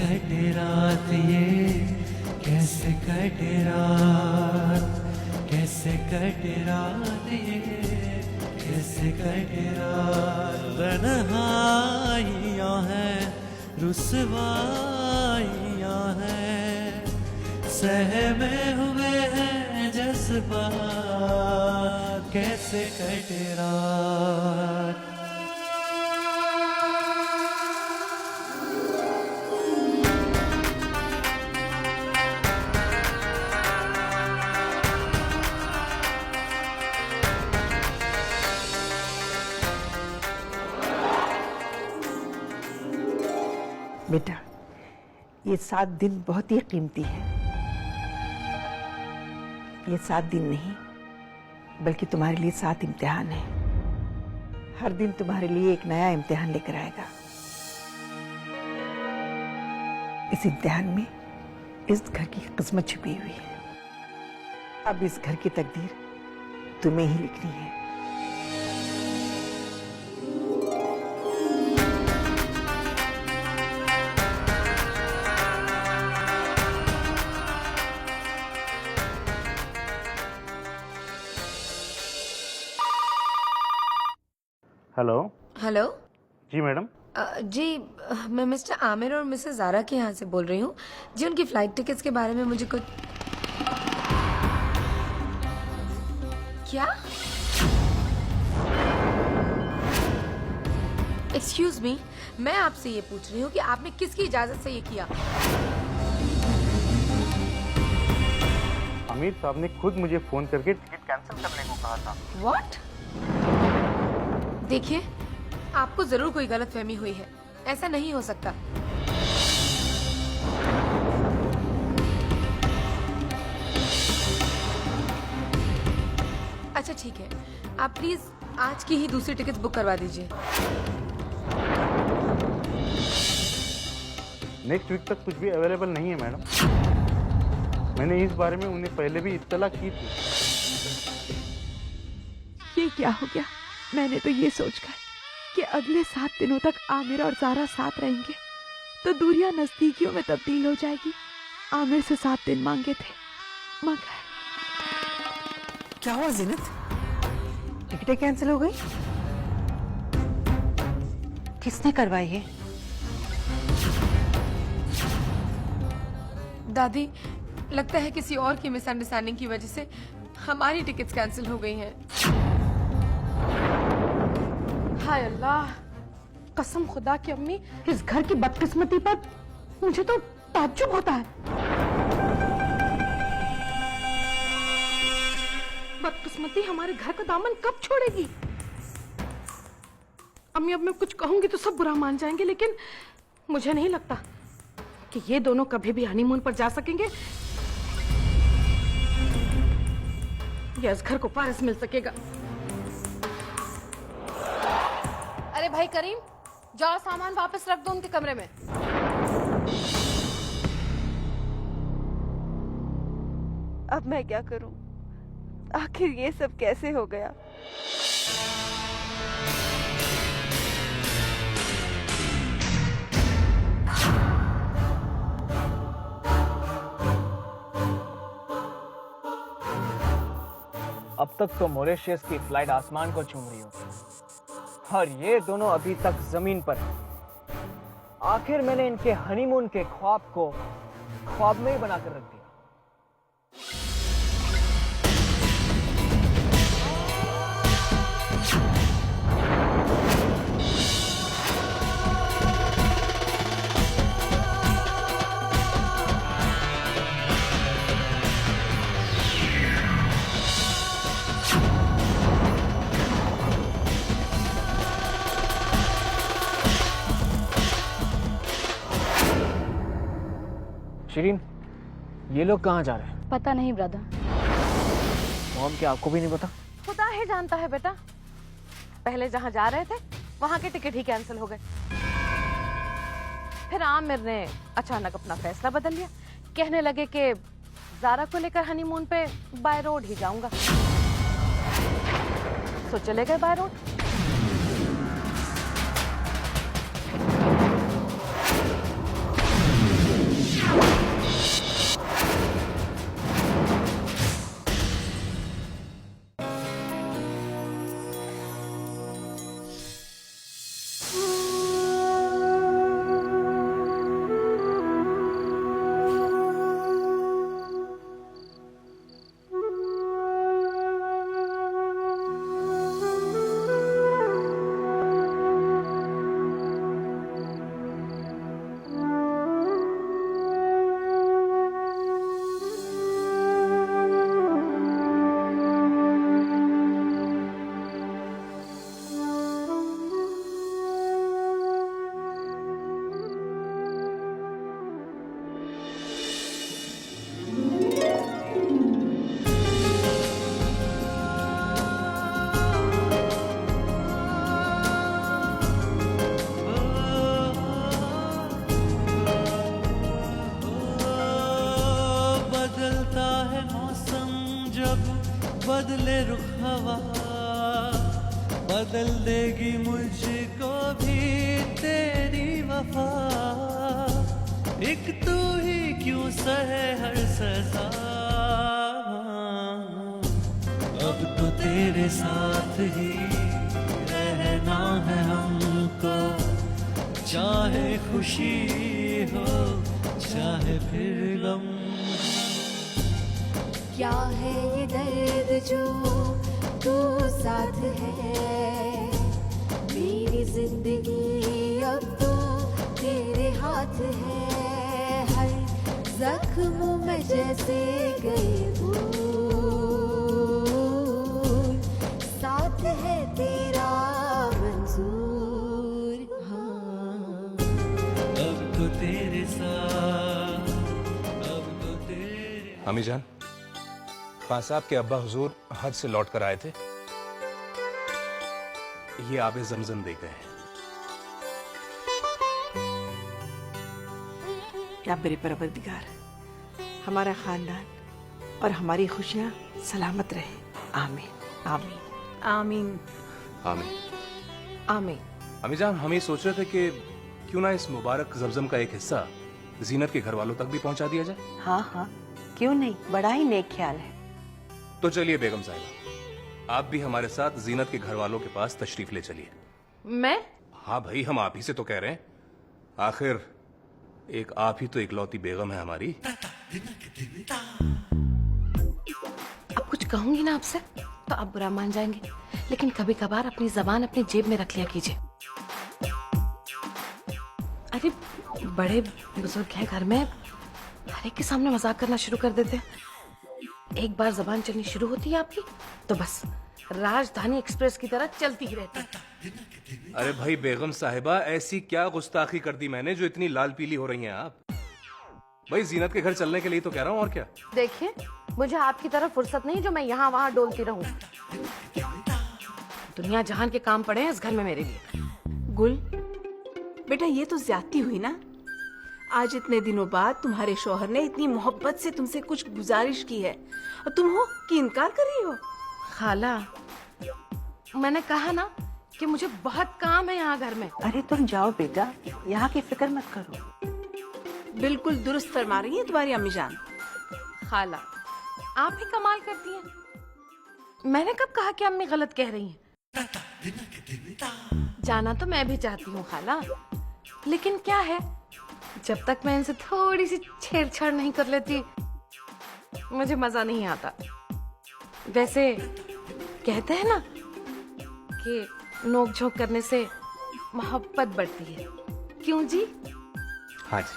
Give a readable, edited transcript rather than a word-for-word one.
कटे रात ये, कैसे कटे रात, कैसे कटे रात ये, कैसे कटे रात। तन्हाइयाँ हैं, रुसवाइयाँ हैं, सहमे हुए हैं जज्बात, कैसे कटे रात। बेटा, ये 7 दिन बहुत ही कीमती है। ये 7 दिन नहीं, बल्कि तुम्हारे लिए 7 इम्तिहान है। हर दिन तुम्हारे लिए एक नया इम्तिहान लेकर आएगा। इस इम्तिहान में इस घर की किस्मत छुपी हुई है। अब इस घर की तकदीर तुम्हें ही लिखनी है। हेलो। हेलो जी मैडम। जी, मैं मिस्टर आमिर और मिसेस ज़ारा के यहाँ से बोल रही हूँ जी। उनकी फ्लाइट टिकट्स के बारे में मुझे कुछ। क्या? एक्सक्यूज मी, मैं आपसे ये पूछ रही हूँ कि आपने किसकी इजाजत से ये किया? आमिर साहब ने खुद मुझे फोन करके टिकट कैंसिल करने को कहा था। व्हाट? देखिए, आपको जरूर कोई गलतफहमी हुई है। ऐसा नहीं हो सकता। अच्छा ठीक है, आप प्लीज आज की ही दूसरी टिकट बुक करवा दीजिए। नेक्स्ट वीक तक कुछ भी अवेलेबल नहीं है मैडम। मैंने इस बारे में उन्हें पहले भी इत्तला की थी। ये क्या हो गया? मैंने तो ये सोचकर कि अगले 7 दिनों तक आमिर और ज़ारा साथ रहेंगे तो दूरियां नजदीकियों में तब्दील हो जाएगी। आमिर से 7 दिन मांगे थे, मगर क्या हुआ ज़ीनत? टिकटें कैंसिल हो गई? किसने करवाई है? दादी, लगता है किसी और की मिसअंडरस्टैंडिंग की वजह से हमारी टिकट्स कैंसिल हो गई हैं। हाय अल्लाह, कसम खुदा की अम्मी, इस घर की बदकिस्मती पर मुझे तो ताज्जुब होता है। बदकिस्मती हमारे घर का दामन कब छोड़ेगी? अम्मी, अब मैं कुछ कहूंगी तो सब बुरा मान जाएंगे, लेकिन मुझे नहीं लगता कि ये दोनों कभी भी हनीमून पर जा सकेंगे या इस घर को पारस मिल सकेगा। अरे भाई करीम, जाओ सामान वापस रख दो उनके कमरे में। अब मैं क्या करूं? आखिर ये सब कैसे हो गया? अब तक तो मॉरिशस की फ्लाइट आसमान को चूम रही होती और ये दोनों अभी तक जमीन पर हैं। आखिर मैंने इनके हनीमून के ख्वाब को ख्वाब में ही बनाकर रख दिया। शिरीन, ये लोग कहाँ जा रहे हैं? पता नहीं ब्रदर। मॉम, क्या आपको भी नहीं पता? खुदा ही जानता है बेटा। पहले जहाँ जा रहे थे वहाँ के टिकट ही कैंसिल हो गए। फिर आमिर ने अचानक अपना फैसला बदल लिया। कहने लगे कि ज़ारा को लेकर हनीमून पे बाय रोड ही जाऊंगा। तो चले गए बाय रोड। बदल देगी मुझको भी तेरी वफा, एक तू ही क्यों सहे हर सजा। अब तो तेरे साथ ही रहना है हमको, चाहे खुशी हो चाहे फिर गम। क्या है ये दर्द जो तू साथ है, मेरी जिंदगी अब तो तेरे हाथ है। हर जख्म में जैसे गए भूल, साथ है तेरा मंजूर। हाँ अब तो तेरे साथ, अब तो तेरे। अम्मी जान, खान साहब के अब्बा हुजूर हज से लौट कर आए थे, ये आबे जमजम दे गए हैं। या मेरे परवरदिगार, हमारा खानदान और हमारी खुशियाँ सलामत रहे। आमीन आमीन आमीन आमीन। आमीन। अम्मी जान, हम ये सोच रहे थे कि क्यों ना इस मुबारक जमजम का एक हिस्सा जीनत के घर वालों तक भी पहुंचा दिया जाए। हाँ हाँ, क्यों नहीं, बड़ा ही नेक ख्याल है। तो चलिए बेगम साहिबा, आप भी हमारे साथ जीनत के घर वालों के पास तशरीफ ले चलिए। मैं? हाँ भाई, हम आप ही से तो कह रहे हैं, आखिर एक आप ही तो इकलौती बेगम है हमारी। अब कुछ कहूंगी ना आपसे तो आप बुरा मान जाएंगे, लेकिन कभी कभार अपनी जबान अपनी जेब में रख लिया कीजिए। अरे बड़े बुजुर्ग हैं घर में, हर एक के सामने मजाक करना शुरू कर देते हैं। एक बार जबान चलनी शुरू होती है आपकी तो बस राजधानी एक्सप्रेस की तरह चलती ही रहती है। अरे भाई बेगम साहिबा, ऐसी क्या गुस्ताखी कर दी मैंने जो इतनी लाल पीली हो रही हैं आप? भाई जीनत के घर चलने के लिए तो कह रहा हूँ, और क्या। देखिए, मुझे आपकी तरह फुर्सत नहीं जो मैं यहाँ वहाँ डोलती रहूं। दुनिया जहान के काम पड़े हैं इस घर में मेरे लिए। गुल बेटा, ये तो ज्यादती हुई ना। आज इतने दिनों बाद तुम्हारे शौहर ने इतनी मोहब्बत से तुमसे कुछ गुजारिश की है और तुम हो कि इनकार कर रही हो। खाला, मैंने कहा ना कि मुझे बहुत काम है यहाँ घर में। अरे तुम जाओ बेटा, यहाँ की फिक्र मत करो। बिल्कुल दुरुस्त फरमा रही है तुम्हारी अम्मी जान। खाला, आप ही कमाल करती हैं। मैंने कब कहा कि अम्मी गलत कह रही हैं? जाना तो मैं भी चाहती हूँ खाला, लेकिन क्या है, जब तक मैं इनसे थोड़ी सी छेड़छाड़ नहीं कर लेती मुझे मजा नहीं आता। वैसे कहते हैं ना कि नोक-झोंक करने से मोहब्बत बढ़ती है, क्यों जी? हाँ जी।